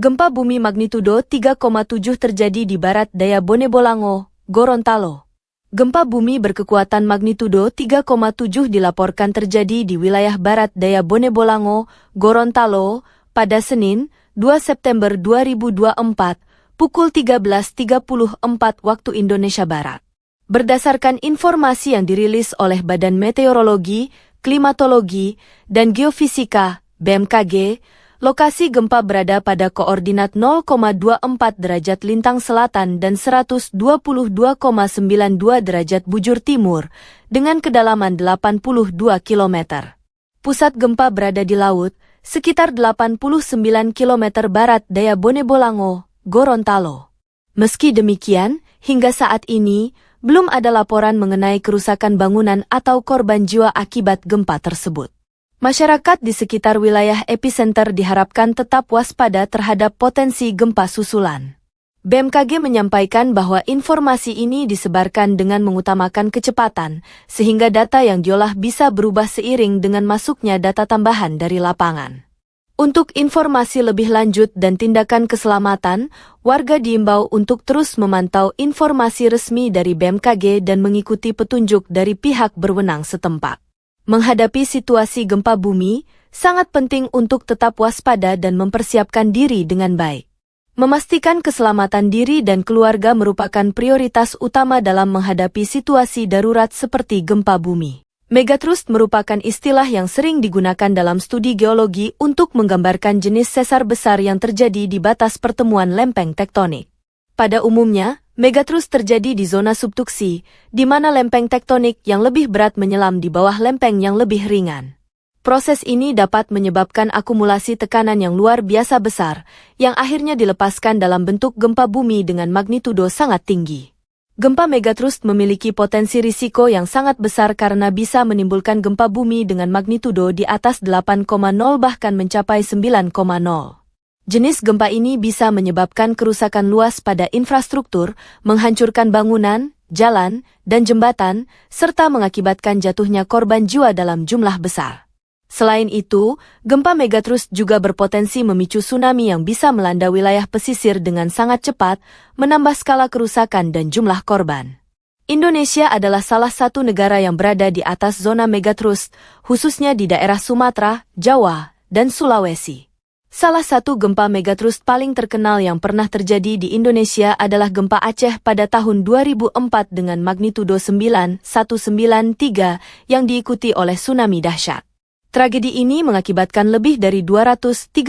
Gempa bumi magnitudo 3,7 terjadi di barat daya Bonebollango, Gorontalo. Gempa bumi berkekuatan magnitudo 3,7 dilaporkan terjadi di wilayah barat daya Bonebollango, Gorontalo, pada Senin, 2 September 2024, pukul 13.34 waktu Indonesia Barat. Berdasarkan informasi yang dirilis oleh Badan Meteorologi, Klimatologi, dan Geofisika, BMKG, lokasi gempa berada pada koordinat 0,24 derajat lintang selatan dan 122,92 derajat bujur timur, dengan kedalaman 82 km. Pusat gempa berada di laut, sekitar 89 km barat daya Bonebollango, Gorontalo. Meski demikian, hingga saat ini, belum ada laporan mengenai kerusakan bangunan atau korban jiwa akibat gempa tersebut. Masyarakat di sekitar wilayah epicenter diharapkan tetap waspada terhadap potensi gempa susulan. BMKG menyampaikan bahwa informasi ini disebarkan dengan mengutamakan kecepatan, sehingga data yang diolah bisa berubah seiring dengan masuknya data tambahan dari lapangan. Untuk informasi lebih lanjut dan tindakan keselamatan, warga diimbau untuk terus memantau informasi resmi dari BMKG dan mengikuti petunjuk dari pihak berwenang setempat. Menghadapi situasi gempa bumi, sangat penting untuk tetap waspada dan mempersiapkan diri dengan baik. Memastikan keselamatan diri dan keluarga merupakan prioritas utama dalam menghadapi situasi darurat seperti gempa bumi. Megatrust merupakan istilah yang sering digunakan dalam studi geologi untuk menggambarkan jenis sesar besar yang terjadi di batas pertemuan lempeng tektonik. Pada umumnya, megatrust terjadi di zona subduksi, di mana lempeng tektonik yang lebih berat menyelam di bawah lempeng yang lebih ringan. Proses ini dapat menyebabkan akumulasi tekanan yang luar biasa besar, yang akhirnya dilepaskan dalam bentuk gempa bumi dengan magnitudo sangat tinggi. Gempa megatrust memiliki potensi risiko yang sangat besar karena bisa menimbulkan gempa bumi dengan magnitudo di atas 8,0 bahkan mencapai 9,0. Jenis gempa ini bisa menyebabkan kerusakan luas pada infrastruktur, menghancurkan bangunan, jalan, dan jembatan, serta mengakibatkan jatuhnya korban jiwa dalam jumlah besar. Selain itu, gempa megatrust juga berpotensi memicu tsunami yang bisa melanda wilayah pesisir dengan sangat cepat, menambah skala kerusakan dan jumlah korban. Indonesia adalah salah satu negara yang berada di atas zona megatrust, khususnya di daerah Sumatera, Jawa, dan Sulawesi. Salah satu gempa megatrust paling terkenal yang pernah terjadi di Indonesia adalah gempa Aceh pada tahun 2004 dengan magnitudo 9,193 yang diikuti oleh tsunami dahsyat. Tragedi ini mengakibatkan lebih dari 230.000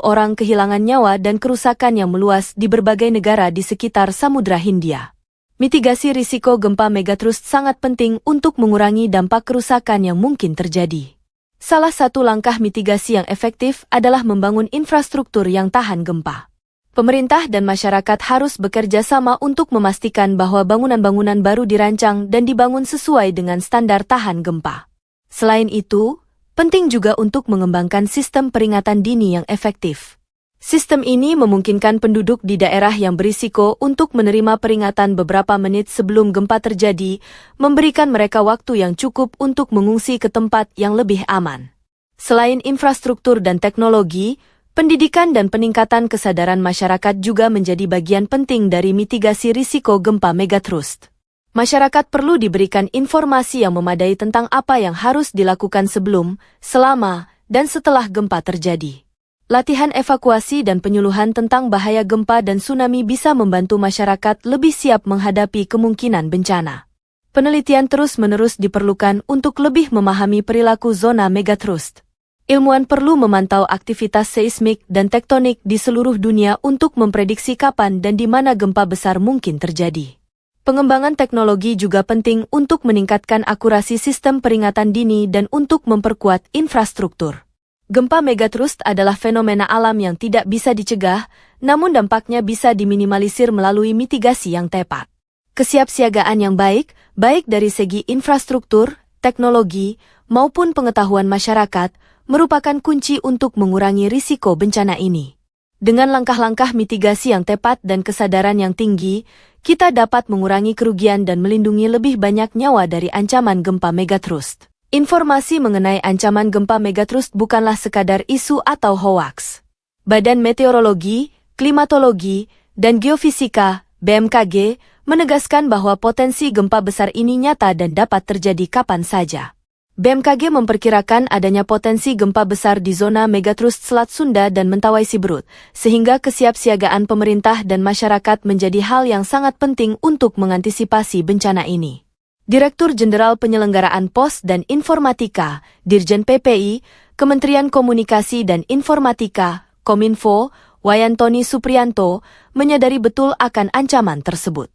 orang kehilangan nyawa dan kerusakan yang meluas di berbagai negara di sekitar Samudra Hindia. Mitigasi risiko gempa megatrust sangat penting untuk mengurangi dampak kerusakan yang mungkin terjadi. Salah satu langkah mitigasi yang efektif adalah membangun infrastruktur yang tahan gempa. Pemerintah dan masyarakat harus bekerja sama untuk memastikan bahwa bangunan-bangunan baru dirancang dan dibangun sesuai dengan standar tahan gempa. Selain itu, penting juga untuk mengembangkan sistem peringatan dini yang efektif. Sistem ini memungkinkan penduduk di daerah yang berisiko untuk menerima peringatan beberapa menit sebelum gempa terjadi, memberikan mereka waktu yang cukup untuk mengungsi ke tempat yang lebih aman. Selain infrastruktur dan teknologi, pendidikan dan peningkatan kesadaran masyarakat juga menjadi bagian penting dari mitigasi risiko gempa megatrust. Masyarakat perlu diberikan informasi yang memadai tentang apa yang harus dilakukan sebelum, selama, dan setelah gempa terjadi. Latihan evakuasi dan penyuluhan tentang bahaya gempa dan tsunami bisa membantu masyarakat lebih siap menghadapi kemungkinan bencana. Penelitian terus-menerus diperlukan untuk lebih memahami perilaku zona megatrust. Ilmuwan perlu memantau aktivitas seismik dan tektonik di seluruh dunia untuk memprediksi kapan dan di mana gempa besar mungkin terjadi. Pengembangan teknologi juga penting untuk meningkatkan akurasi sistem peringatan dini dan untuk memperkuat infrastruktur. Gempa megatrust adalah fenomena alam yang tidak bisa dicegah, namun dampaknya bisa diminimalisir melalui mitigasi yang tepat. Kesiapsiagaan yang baik, baik dari segi infrastruktur, teknologi, maupun pengetahuan masyarakat, merupakan kunci untuk mengurangi risiko bencana ini. Dengan langkah-langkah mitigasi yang tepat dan kesadaran yang tinggi, kita dapat mengurangi kerugian dan melindungi lebih banyak nyawa dari ancaman gempa megatrust. Informasi mengenai ancaman gempa megatrust bukanlah sekadar isu atau hoaks. Badan Meteorologi, Klimatologi, dan Geofisika, BMKG, menegaskan bahwa potensi gempa besar ini nyata dan dapat terjadi kapan saja. BMKG memperkirakan adanya potensi gempa besar di zona megatrust Selat Sunda dan Mentawai Siberut, sehingga kesiapsiagaan pemerintah dan masyarakat menjadi hal yang sangat penting untuk mengantisipasi bencana ini. Direktur Jenderal Penyelenggaraan Pos dan Informatika, Dirjen PPI, Kementerian Komunikasi dan Informatika, Kominfo, Wayantoni Supriyanto, menyadari betul akan ancaman tersebut.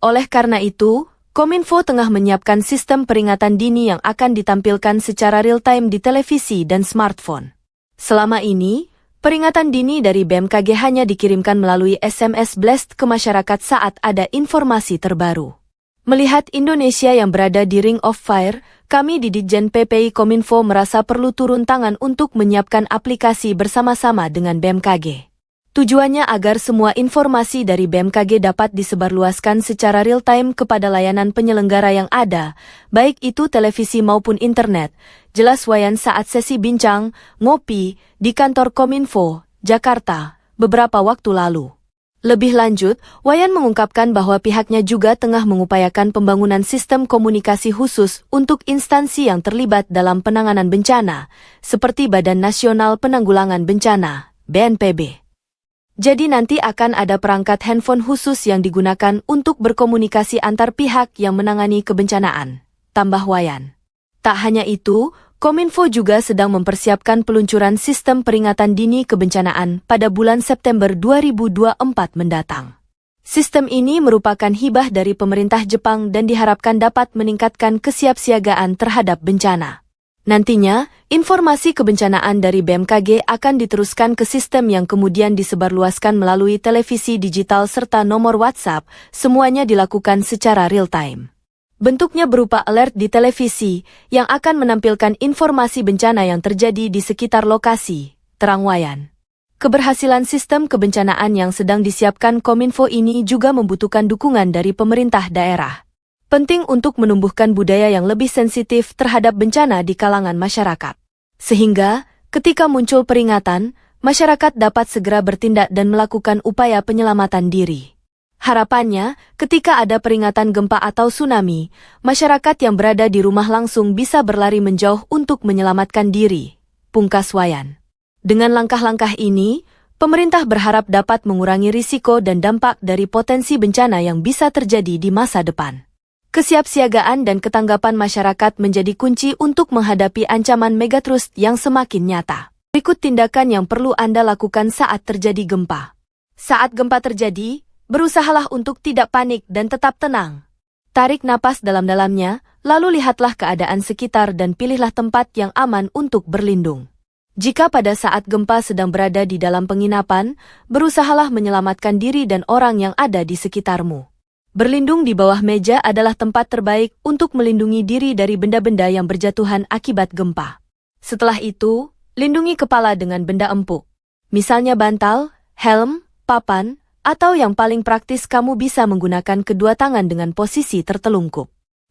Oleh karena itu, Kominfo tengah menyiapkan sistem peringatan dini yang akan ditampilkan secara real-time di televisi dan smartphone. Selama ini, peringatan dini dari BMKG hanya dikirimkan melalui SMS blast ke masyarakat saat ada informasi terbaru. Melihat Indonesia yang berada di Ring of Fire, kami di Ditjen PPI Kominfo merasa perlu turun tangan untuk menyiapkan aplikasi bersama-sama dengan BMKG. Tujuannya agar semua informasi dari BMKG dapat disebarluaskan secara real-time kepada layanan penyelenggara yang ada, baik itu televisi maupun internet. Jelas Wayan saat sesi bincang, ngopi, di kantor Kominfo, Jakarta, beberapa waktu lalu. Lebih lanjut, Wayan mengungkapkan bahwa pihaknya juga tengah mengupayakan pembangunan sistem komunikasi khusus untuk instansi yang terlibat dalam penanganan bencana, seperti Badan Nasional Penanggulangan Bencana, BNPB. Jadi nanti akan ada perangkat handphone khusus yang digunakan untuk berkomunikasi antar pihak yang menangani kebencanaan, tambah Wayan. Tak hanya itu, Kominfo juga sedang mempersiapkan peluncuran sistem peringatan dini kebencanaan pada bulan September 2024 mendatang. Sistem ini merupakan hibah dari pemerintah Jepang dan diharapkan dapat meningkatkan kesiapsiagaan terhadap bencana. Nantinya, informasi kebencanaan dari BMKG akan diteruskan ke sistem yang kemudian disebarluaskan melalui televisi digital serta nomor WhatsApp, semuanya dilakukan secara real-time. Bentuknya berupa alert di televisi, yang akan menampilkan informasi bencana yang terjadi di sekitar lokasi, terang Wayan. Keberhasilan sistem kebencanaan yang sedang disiapkan Kominfo ini juga membutuhkan dukungan dari pemerintah daerah. Penting untuk menumbuhkan budaya yang lebih sensitif terhadap bencana di kalangan masyarakat. Sehingga, ketika muncul peringatan, masyarakat dapat segera bertindak dan melakukan upaya penyelamatan diri. Harapannya, ketika ada peringatan gempa atau tsunami, masyarakat yang berada di rumah langsung bisa berlari menjauh untuk menyelamatkan diri, pungkas Wayan. Dengan langkah-langkah ini, pemerintah berharap dapat mengurangi risiko dan dampak dari potensi bencana yang bisa terjadi di masa depan. Kesiapsiagaan dan ketanggapan masyarakat menjadi kunci untuk menghadapi ancaman megatrust yang semakin nyata. Berikut tindakan yang perlu Anda lakukan saat terjadi gempa. Saat gempa terjadi, berusahalah untuk tidak panik dan tetap tenang. Tarik napas dalam-dalamnya, lalu lihatlah keadaan sekitar dan pilihlah tempat yang aman untuk berlindung. Jika pada saat gempa sedang berada di dalam penginapan, berusahalah menyelamatkan diri dan orang yang ada di sekitarmu. Berlindung di bawah meja adalah tempat terbaik untuk melindungi diri dari benda-benda yang berjatuhan akibat gempa. Setelah itu, lindungi kepala dengan benda empuk. Misalnya bantal, helm, papan, atau yang paling praktis kamu bisa menggunakan kedua tangan dengan posisi tertelungkup.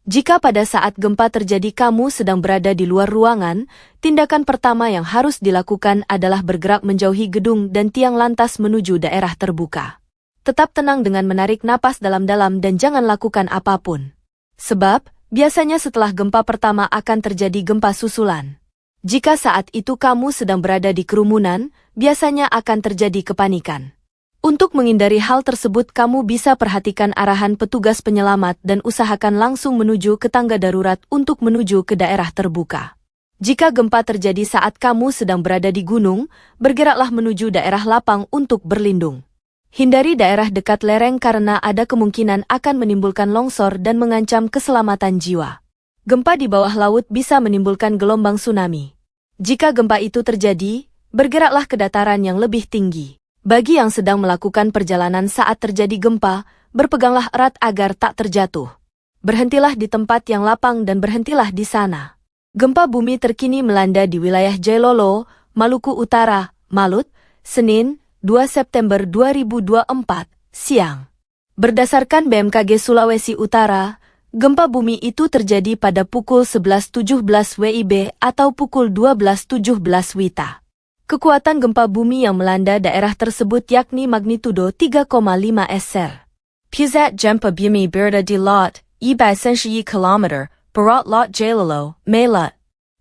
Jika pada saat gempa terjadi kamu sedang berada di luar ruangan, tindakan pertama yang harus dilakukan adalah bergerak menjauhi gedung dan tiang lantas menuju daerah terbuka. Tetap tenang dengan menarik napas dalam-dalam dan jangan lakukan apapun. Sebab, biasanya setelah gempa pertama akan terjadi gempa susulan. Jika saat itu kamu sedang berada di kerumunan, biasanya akan terjadi kepanikan. Untuk menghindari hal tersebut kamu bisa perhatikan arahan petugas penyelamat dan usahakan langsung menuju ke tangga darurat untuk menuju ke daerah terbuka. Jika gempa terjadi saat kamu sedang berada di gunung, bergeraklah menuju daerah lapang untuk berlindung. Hindari daerah dekat lereng karena ada kemungkinan akan menimbulkan longsor dan mengancam keselamatan jiwa. Gempa di bawah laut bisa menimbulkan gelombang tsunami. Jika gempa itu terjadi, bergeraklah ke dataran yang lebih tinggi. Bagi yang sedang melakukan perjalanan saat terjadi gempa, berpeganglah erat agar tak terjatuh. Berhentilah di tempat yang lapang dan berhentilah di sana. Gempa bumi terkini melanda di wilayah Jailolo, Maluku Utara, Malut, Senin, 2 September 2024, siang. Berdasarkan BMKG Sulawesi Utara, gempa bumi itu terjadi pada pukul 11.17 WIB atau pukul 12.17 WITA. Kekuatan gempa bumi yang melanda daerah tersebut yakni magnitudo 3,5 SR. Pusat gempa bumi berada di Laut, 131 km, Barat Laut Jalolo, Melat.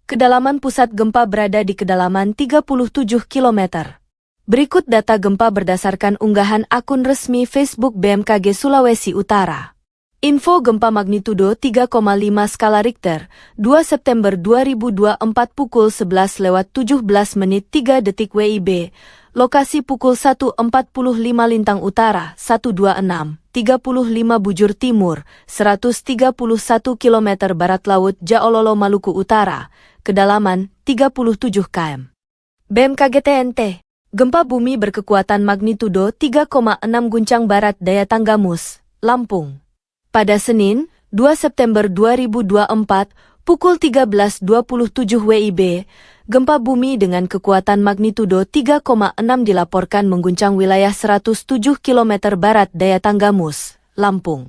Kedalaman pusat gempa berada di kedalaman 37 km. Berikut data gempa berdasarkan unggahan akun resmi Facebook BMKG Sulawesi Utara. Info gempa magnitudo 3,5 skala Richter, 2 September 2024 pukul 11:17:03 WIB, lokasi pukul 1:45 Lintang Utara, 126, 35 Bujur Timur, 131 km Barat Laut Jaololo Maluku Utara, kedalaman 37 km. BMKG TNT, gempa bumi berkekuatan magnitudo 3,6 guncang barat daya Tanggamus, Lampung. Pada Senin, 2 September 2024, pukul 13:27 WIB, gempa bumi dengan kekuatan magnitudo 3,6 dilaporkan mengguncang wilayah 107 km barat daya Tanggamus, Lampung.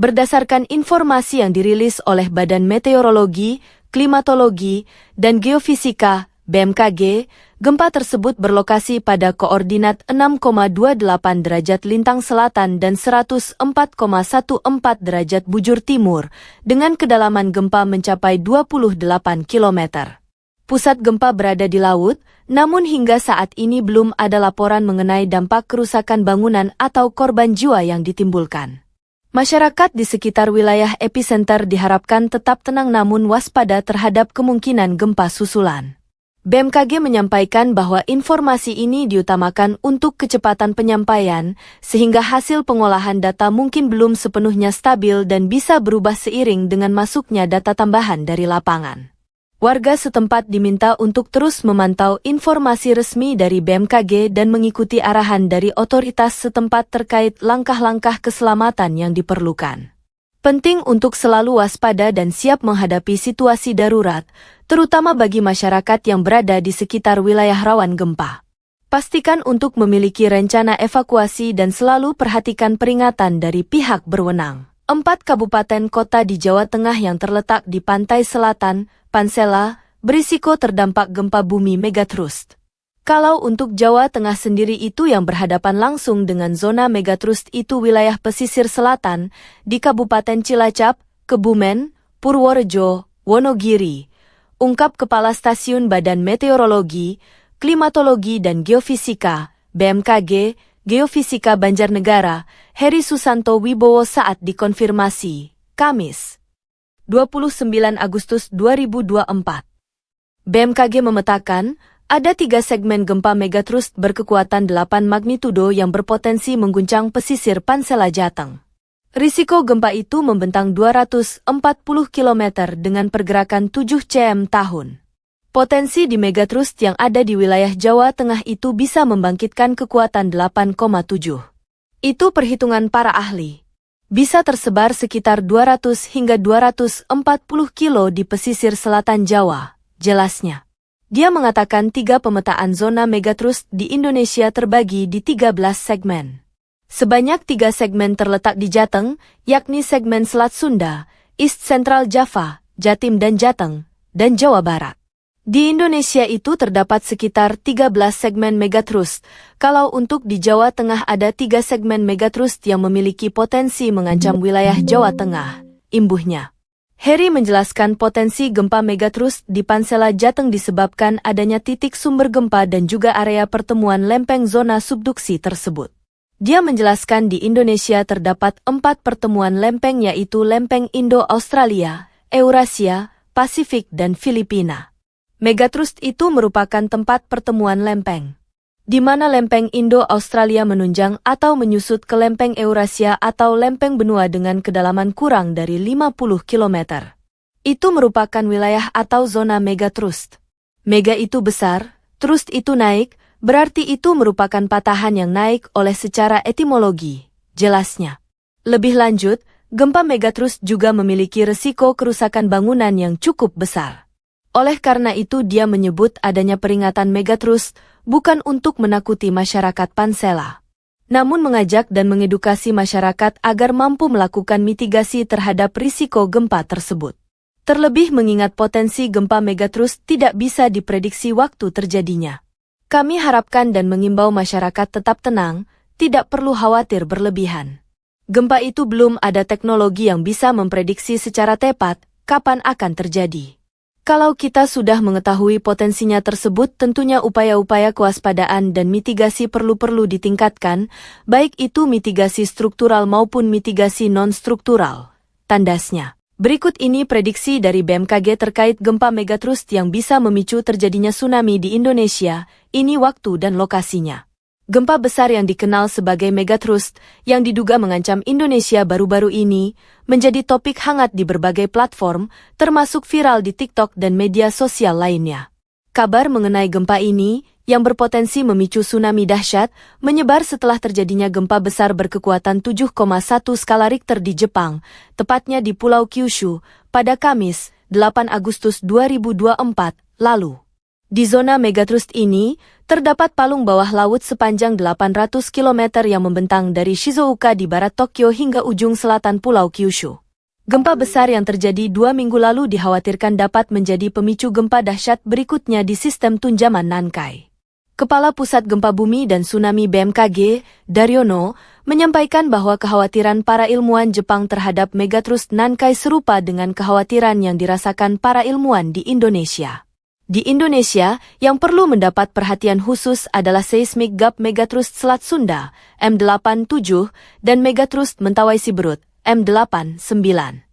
Berdasarkan informasi yang dirilis oleh Badan Meteorologi, Klimatologi, dan Geofisika, BMKG, gempa tersebut berlokasi pada koordinat 6,28 derajat lintang selatan dan 104,14 derajat bujur timur, dengan kedalaman gempa mencapai 28 km. Pusat gempa berada di laut, namun hingga saat ini belum ada laporan mengenai dampak kerusakan bangunan atau korban jiwa yang ditimbulkan. Masyarakat di sekitar wilayah epicenter diharapkan tetap tenang namun waspada terhadap kemungkinan gempa susulan. BMKG menyampaikan bahwa informasi ini diutamakan untuk kecepatan penyampaian, sehingga hasil pengolahan data mungkin belum sepenuhnya stabil dan bisa berubah seiring dengan masuknya data tambahan dari lapangan. Warga setempat diminta untuk terus memantau informasi resmi dari BMKG dan mengikuti arahan dari otoritas setempat terkait langkah-langkah keselamatan yang diperlukan. Penting untuk selalu waspada dan siap menghadapi situasi darurat, terutama bagi masyarakat yang berada di sekitar wilayah rawan gempa. Pastikan untuk memiliki rencana evakuasi dan selalu perhatikan peringatan dari pihak berwenang. 4 kabupaten kota di Jawa Tengah yang terletak di pantai selatan, Pansela, berisiko terdampak gempa bumi megatrust. Kalau untuk Jawa Tengah sendiri itu yang berhadapan langsung dengan zona megatrust itu wilayah pesisir selatan, di Kabupaten Cilacap, Kebumen, Purworejo, Wonogiri, ungkap Kepala Stasiun Badan Meteorologi, Klimatologi dan Geofisika, BMKG, Geofisika Banjarnegara, Heri Susanto Wibowo saat dikonfirmasi, Kamis, 29 Agustus 2024. BMKG memetakan, ada 3 segmen gempa megatrust berkekuatan 8 magnitudo yang berpotensi mengguncang pesisir Pansela Jateng. Risiko gempa itu membentang 240 km dengan pergerakan 7 cm tahun. Potensi di megatrust yang ada di wilayah Jawa Tengah itu bisa membangkitkan kekuatan 8,7. Itu perhitungan para ahli. Bisa tersebar sekitar 200 hingga 240 kilo di pesisir selatan Jawa, jelasnya. Dia mengatakan 3 pemetaan zona megatrust di Indonesia terbagi di 13 segmen. Sebanyak 3 segmen terletak di Jateng, yakni segmen Selat Sunda, East Central Java, Jatim dan Jateng, dan Jawa Barat. Di Indonesia itu terdapat sekitar 13 segmen megatrust, kalau untuk di Jawa Tengah ada 3 segmen megatrust yang memiliki potensi mengancam wilayah Jawa Tengah, imbuhnya. Heri menjelaskan potensi gempa megatrust di Pansela Jateng disebabkan adanya titik sumber gempa dan juga area pertemuan lempeng zona subduksi tersebut. Dia menjelaskan di Indonesia terdapat 4 pertemuan lempeng yaitu lempeng Indo-Australia, Eurasia, Pasifik dan Filipina. Megatrust itu merupakan tempat pertemuan lempeng, di mana lempeng Indo-Australia menunjang atau menyusut ke lempeng Eurasia atau lempeng benua dengan kedalaman kurang dari 50 km. Itu merupakan wilayah atau zona megatrust. Mega itu besar, trust itu naik, berarti itu merupakan patahan yang naik oleh secara etimologi, jelasnya. Lebih lanjut, gempa megatrust juga memiliki resiko kerusakan bangunan yang cukup besar. Oleh karena itu dia menyebut adanya peringatan megatrust bukan untuk menakuti masyarakat Pansela, namun mengajak dan mengedukasi masyarakat agar mampu melakukan mitigasi terhadap risiko gempa tersebut. Terlebih mengingat potensi gempa megatrust tidak bisa diprediksi waktu terjadinya. Kami harapkan dan mengimbau masyarakat tetap tenang, tidak perlu khawatir berlebihan. Gempa itu belum ada teknologi yang bisa memprediksi secara tepat kapan akan terjadi. Kalau kita sudah mengetahui potensinya tersebut, tentunya upaya-upaya kewaspadaan dan mitigasi perlu ditingkatkan, baik itu mitigasi struktural maupun mitigasi non-struktural. Tandasnya. Berikut ini prediksi dari BMKG terkait gempa megatrust yang bisa memicu terjadinya tsunami di Indonesia. Ini waktu dan lokasinya. Gempa besar yang dikenal sebagai megatrust yang diduga mengancam Indonesia baru-baru ini menjadi topik hangat di berbagai platform, termasuk viral di TikTok dan media sosial lainnya. Kabar mengenai gempa ini, yang berpotensi memicu tsunami dahsyat, menyebar setelah terjadinya gempa besar berkekuatan 7,1 skala Richter di Jepang, tepatnya di Pulau Kyushu, pada Kamis, 8 Agustus 2024, lalu. Di zona megatrust ini, terdapat palung bawah laut sepanjang 800 km yang membentang dari Shizuoka di barat Tokyo hingga ujung selatan Pulau Kyushu. Gempa besar yang terjadi 2 minggu lalu dikhawatirkan dapat menjadi pemicu gempa dahsyat berikutnya di sistem tunjaman Nankai. Kepala Pusat Gempa Bumi dan Tsunami BMKG, Daryono, menyampaikan bahwa kekhawatiran para ilmuwan Jepang terhadap megatrust Nankai serupa dengan kekhawatiran yang dirasakan para ilmuwan di Indonesia. Di Indonesia, yang perlu mendapat perhatian khusus adalah seismic gap megatrust Selat Sunda, M87, dan megatrust Mentawai Siberut, M89.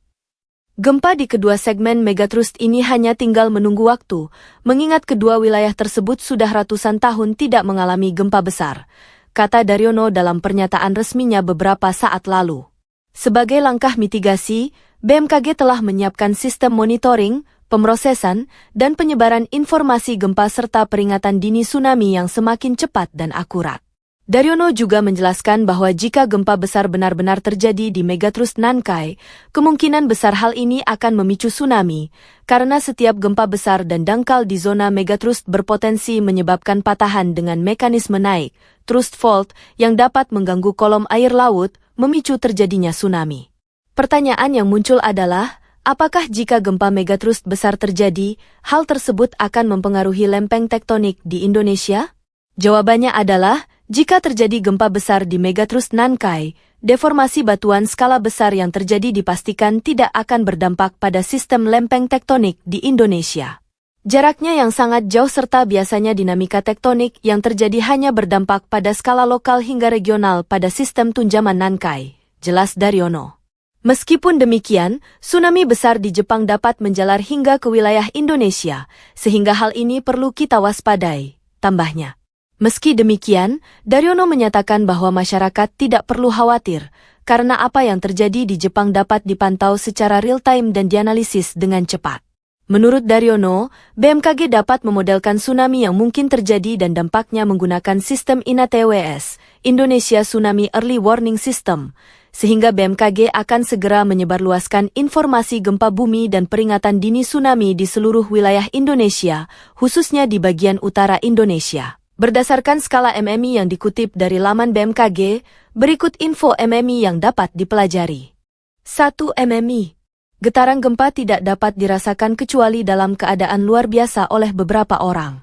Gempa di kedua segmen megatrust ini hanya tinggal menunggu waktu, mengingat kedua wilayah tersebut sudah ratusan tahun tidak mengalami gempa besar, kata Daryono dalam pernyataan resminya beberapa saat lalu. Sebagai langkah mitigasi, BMKG telah menyiapkan sistem monitoring, pemrosesan, dan penyebaran informasi gempa serta peringatan dini tsunami yang semakin cepat dan akurat. Daryono juga menjelaskan bahwa jika gempa besar benar-benar terjadi di megatrust Nankai, kemungkinan besar hal ini akan memicu tsunami, karena setiap gempa besar dan dangkal di zona megatrust berpotensi menyebabkan patahan dengan mekanisme naik, thrust fault, yang dapat mengganggu kolom air laut, memicu terjadinya tsunami. Pertanyaan yang muncul adalah, apakah jika gempa megatrust besar terjadi, hal tersebut akan mempengaruhi lempeng tektonik di Indonesia? Jawabannya adalah, jika terjadi gempa besar di megatrust Nankai, deformasi batuan skala besar yang terjadi dipastikan tidak akan berdampak pada sistem lempeng tektonik di Indonesia. Jaraknya yang sangat jauh serta biasanya dinamika tektonik yang terjadi hanya berdampak pada skala lokal hingga regional pada sistem tunjaman Nankai, jelas Daryono. Meskipun demikian, tsunami besar di Jepang dapat menjalar hingga ke wilayah Indonesia, sehingga hal ini perlu kita waspadai, tambahnya. Meski demikian, Daryono menyatakan bahwa masyarakat tidak perlu khawatir, karena apa yang terjadi di Jepang dapat dipantau secara real-time dan dianalisis dengan cepat. Menurut Daryono, BMKG dapat memodelkan tsunami yang mungkin terjadi dan dampaknya menggunakan sistem INATWS, Indonesia Tsunami Early Warning System, sehingga BMKG akan segera menyebarluaskan informasi gempa bumi dan peringatan dini tsunami di seluruh wilayah Indonesia, khususnya di bagian utara Indonesia. Berdasarkan skala MMI yang dikutip dari laman BMKG, berikut info MMI yang dapat dipelajari. 1 MMI. Getaran gempa tidak dapat dirasakan kecuali dalam keadaan luar biasa oleh beberapa orang.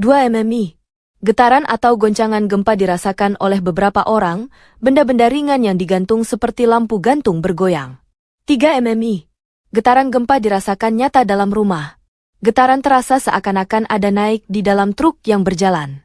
2 MMI. Getaran atau goncangan gempa dirasakan oleh beberapa orang, benda-benda ringan yang digantung seperti lampu gantung bergoyang. 3 MMI. Getaran gempa dirasakan nyata dalam rumah. Getaran terasa seakan-akan ada naik di dalam truk yang berjalan.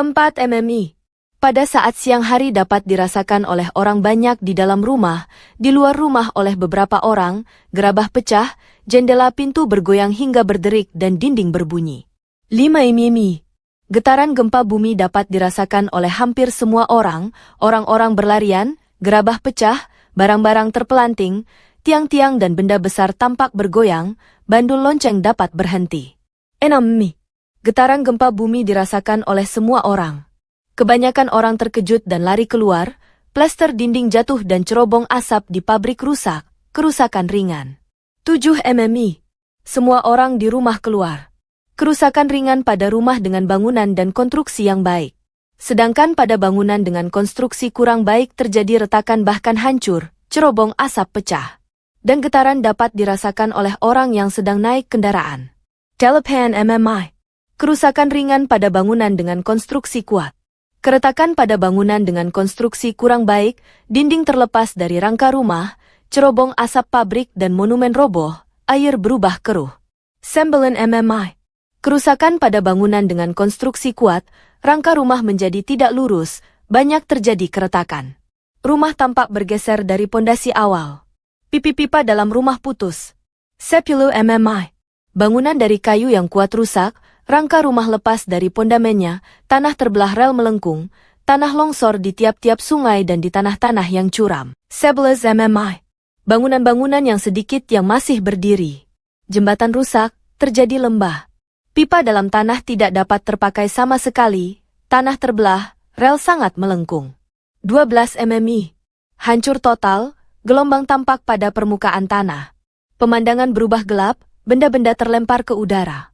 4 MMI. Pada saat siang hari dapat dirasakan oleh orang banyak di dalam rumah, di luar rumah oleh beberapa orang, gerabah pecah, jendela pintu bergoyang hingga berderik dan dinding berbunyi. 5 MMI. Getaran gempa bumi dapat dirasakan oleh hampir semua orang, orang-orang berlarian, gerabah pecah, barang-barang terpelanting, tiang-tiang dan benda besar tampak bergoyang, bandul lonceng dapat berhenti. 6 MMI. Getaran gempa bumi dirasakan oleh semua orang. Kebanyakan orang terkejut dan lari keluar, plester dinding jatuh dan cerobong asap di pabrik rusak, kerusakan ringan. 7 MMI. Semua orang di rumah keluar. Kerusakan ringan pada rumah dengan bangunan dan konstruksi yang baik. Sedangkan pada bangunan dengan konstruksi kurang baik terjadi retakan bahkan hancur, cerobong asap pecah. Dan getaran dapat dirasakan oleh orang yang sedang naik kendaraan. 8 MMI. Kerusakan ringan pada bangunan dengan konstruksi kuat. Keretakan pada bangunan dengan konstruksi kurang baik, dinding terlepas dari rangka rumah, cerobong asap pabrik dan monumen roboh, air berubah keruh. Sembilan MMI. Kerusakan pada bangunan dengan konstruksi kuat, rangka rumah menjadi tidak lurus, banyak terjadi keretakan. Rumah tampak bergeser dari pondasi awal. Pipi-pipa dalam rumah putus. 10 MMI. Bangunan dari kayu yang kuat rusak, rangka rumah lepas dari pondamennya, tanah terbelah rel melengkung, tanah longsor di tiap-tiap sungai dan di tanah-tanah yang curam. 11 MMI. Bangunan-bangunan yang sedikit yang masih berdiri. Jembatan rusak, terjadi lembah. Pipa dalam tanah tidak dapat terpakai sama sekali, tanah terbelah, rel sangat melengkung. 12 MMI. Hancur total, gelombang tampak pada permukaan tanah. Pemandangan berubah gelap, benda-benda terlempar ke udara.